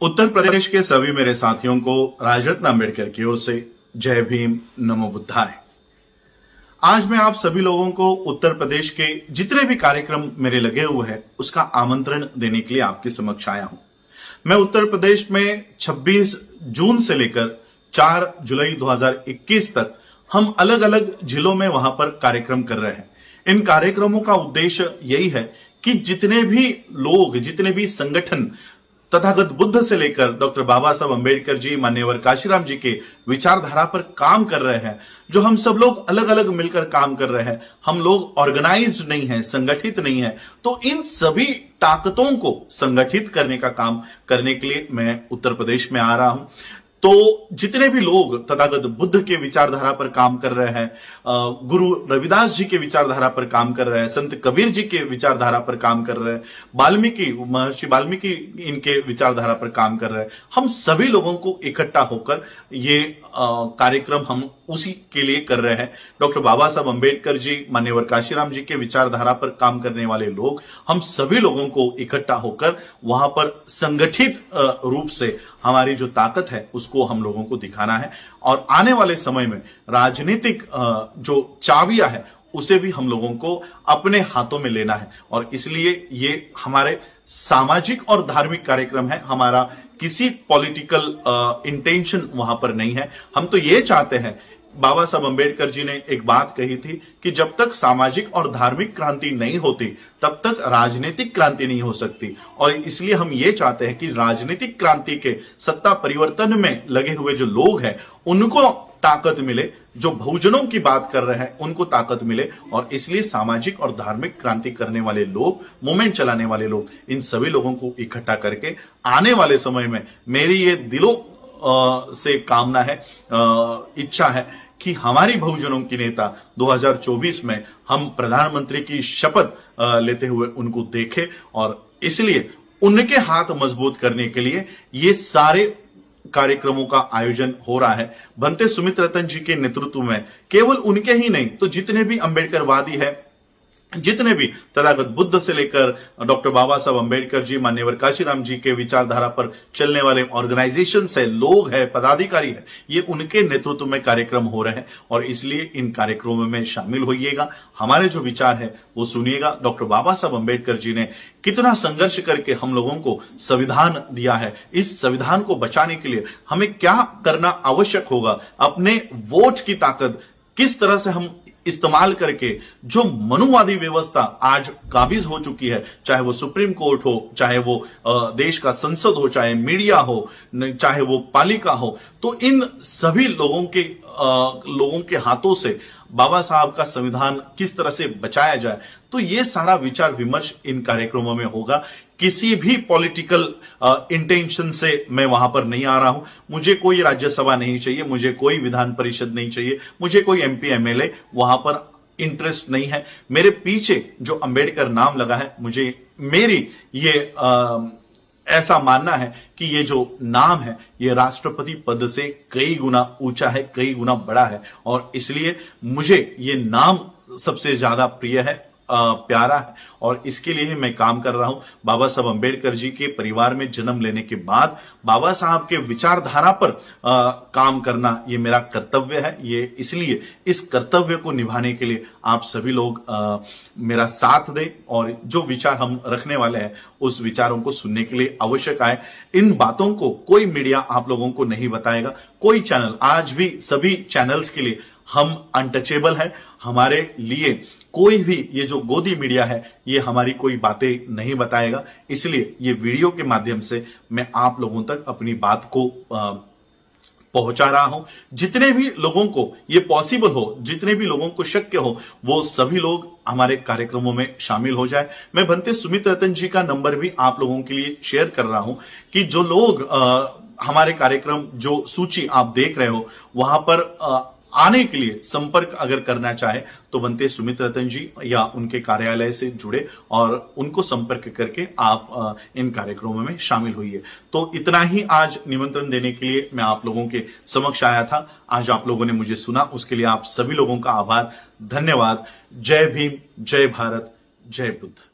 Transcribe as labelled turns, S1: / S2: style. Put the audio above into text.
S1: उत्तर प्रदेश के सभी मेरे साथियों को राजरत्न अंबेडकर की ओर से जय भीम, नमो बुद्धाय। आज मैं आप सभी लोगों को उत्तर प्रदेश के जितने भी कार्यक्रम मेरे लगे हुए हैं उसका आमंत्रण देने के लिए आपके समक्ष आया हूं। मैं उत्तर प्रदेश में 26 जून से लेकर 4 जुलाई 2021 तक हम अलग अलग जिलों में वहां पर कार्यक्रम कर रहे हैं। इन कार्यक्रमों का उद्देश्य यही है कि जितने भी लोग, जितने भी संगठन तथागत बुद्ध से लेकर डॉक्टर बाबा साहब अंबेडकर जी, मान्यवर काशीराम जी के विचारधारा पर काम कर रहे हैं, जो हम सब लोग अलग अलग मिलकर काम कर रहे हैं, हम लोग ऑर्गेनाइज्ड नहीं है, संगठित नहीं है, तो इन सभी ताकतों को संगठित करने का काम करने के लिए मैं उत्तर प्रदेश में आ रहा हूं। तो जितने भी लोग तथागत बुद्ध के विचारधारा पर काम कर रहे हैं, गुरु रविदास जी के विचारधारा पर काम कर रहे हैं, संत कबीर जी के विचारधारा पर काम कर रहे हैं, महर्षि वाल्मीकि इनके विचारधारा पर काम कर रहे हैं, हम सभी लोगों को इकट्ठा होकर ये कार्यक्रम हम उसी के लिए कर रहे हैं। डॉक्टर बाबा साहब अंबेडकर जी, मान्यवर काशीराम जी के विचारधारा पर काम करने वाले लोग, हम सभी लोगों को इकट्ठा होकर वहां पर संगठित रूप से हमारी जो ताकत है उसको हम लोगों को दिखाना है और आने वाले समय में राजनीतिक जो चाबियां है उसे भी हम लोगों को अपने हाथों में लेना है। और इसलिए ये हमारे सामाजिक और धार्मिक कार्यक्रम है, हमारा किसी पॉलिटिकल इंटेंशन वहां पर नहीं है। हम तो ये चाहते हैं, बाबा साहब अंबेडकर जी ने एक बात कही थी कि जब तक सामाजिक और धार्मिक क्रांति नहीं होती तब तक राजनीतिक क्रांति नहीं हो सकती। और इसलिए हम ये चाहते हैं कि राजनीतिक क्रांति के सत्ता परिवर्तन में लगे हुए जो लोग हैं उनको ताकत मिले, जो बहुजनों की बात कर रहे हैं उनको ताकत मिले। और इसलिए सामाजिक और धार्मिक क्रांति करने वाले लोग, मूवमेंट चलाने वाले लोग, इन सभी लोगों को इकट्ठा करके आने वाले समय में मेरी ये दिलों से कामना है, इच्छा है कि हमारी बहुजनों की नेता 2024 में हम प्रधानमंत्री की शपथ लेते हुए उनको देखें। और इसलिए उनके हाथ मजबूत करने के लिए ये सारे कार्यक्रमों का आयोजन हो रहा है। भंते सुमित्रतन जी के नेतृत्व में केवल उनके ही नहीं तो जितने भी अंबेडकरवादी है, जितने भी तथागत बुद्ध से लेकर डॉक्टर बाबा साहब अंबेडकर जी, मान्यवर काशीराम जी के विचारधारा पर चलने वाले ऑर्गेनाइजेशन है, लोग है, पदाधिकारी है, ये उनके नेतृत्व में कार्यक्रम हो रहे हैं। और इसलिए इन कार्यक्रमों में शामिल होइएगा, हमारे जो विचार है वो सुनिएगा। डॉक्टर बाबा साहब अंबेडकर जी ने कितना संघर्ष करके हम लोगों को संविधान दिया है, इस संविधान को बचाने के लिए हमें क्या करना आवश्यक होगा, अपने वोट की ताकत किस तरह से हम इस्तेमाल करके जो मनुवादी व्यवस्था आज काबिज हो चुकी है, चाहे वो सुप्रीम कोर्ट हो, चाहे वो देश का संसद हो, चाहे मीडिया हो, चाहे वो पालिका हो, तो इन सभी लोगों के हाथों से बाबा साहब का संविधान किस तरह से बचाया जाए, तो ये सारा विचार विमर्श इन कार्यक्रमों में होगा। किसी भी पॉलिटिकल इंटेंशन से मैं वहां पर नहीं आ रहा हूं। मुझे कोई राज्यसभा नहीं चाहिए, मुझे कोई विधान परिषद नहीं चाहिए, मुझे कोई एमपी एमएलए वहां पर इंटरेस्ट नहीं है। मेरे पीछे जो अंबेडकर नाम लगा है, मेरी ये ऐसा मानना है कि ये जो नाम है ये राष्ट्रपति पद से कई गुना ऊंचा है, कई गुना बड़ा है। और इसलिए मुझे ये नाम सबसे ज्यादा प्रिय है, प्यारा है। और इसके लिए मैं काम कर रहा हूं। बाबा साहब अंबेडकर जी के परिवार में जन्म लेने के बाद बाबा साहब के विचारधारा पर काम करना ये मेरा कर्तव्य है। ये इसलिए इस कर्तव्य को निभाने के लिए आप सभी लोग मेरा साथ दें और जो विचार हम रखने वाले हैं उस विचारों को सुनने के लिए आवश्यक आए। इन बातों को कोई मीडिया आप लोगों को नहीं बताएगा, कोई चैनल, आज भी सभी चैनल्स के लिए हम अनटचेबल है। हमारे लिए कोई भी ये जो गोदी मीडिया है ये हमारी कोई बातें नहीं बताएगा। इसलिए ये वीडियो के माध्यम से मैं आप लोगों तक अपनी बात को पहुंचा रहा हूं। जितने भी लोगों को ये पॉसिबल हो, जितने भी लोगों को शक्य हो, वो सभी लोग हमारे कार्यक्रमों में शामिल हो जाए। मैं भंते सुमित्रतन जी का नंबर भी आप लोगों के लिए शेयर कर रहा हूं कि जो लोग हमारे कार्यक्रम, जो सूची आप देख रहे हो, वहां पर आने के लिए संपर्क अगर करना चाहे तो बनते सुमित्रतन जी या उनके कार्यालय से जुड़े और उनको संपर्क करके आप इन कार्यक्रमों में शामिल होइए। तो इतना ही आज निमंत्रण देने के लिए मैं आप लोगों के समक्ष आया था। आज आप लोगों ने मुझे सुना, उसके लिए आप सभी लोगों का आभार, धन्यवाद। जय भीम, जय भारत, जय बुद्ध।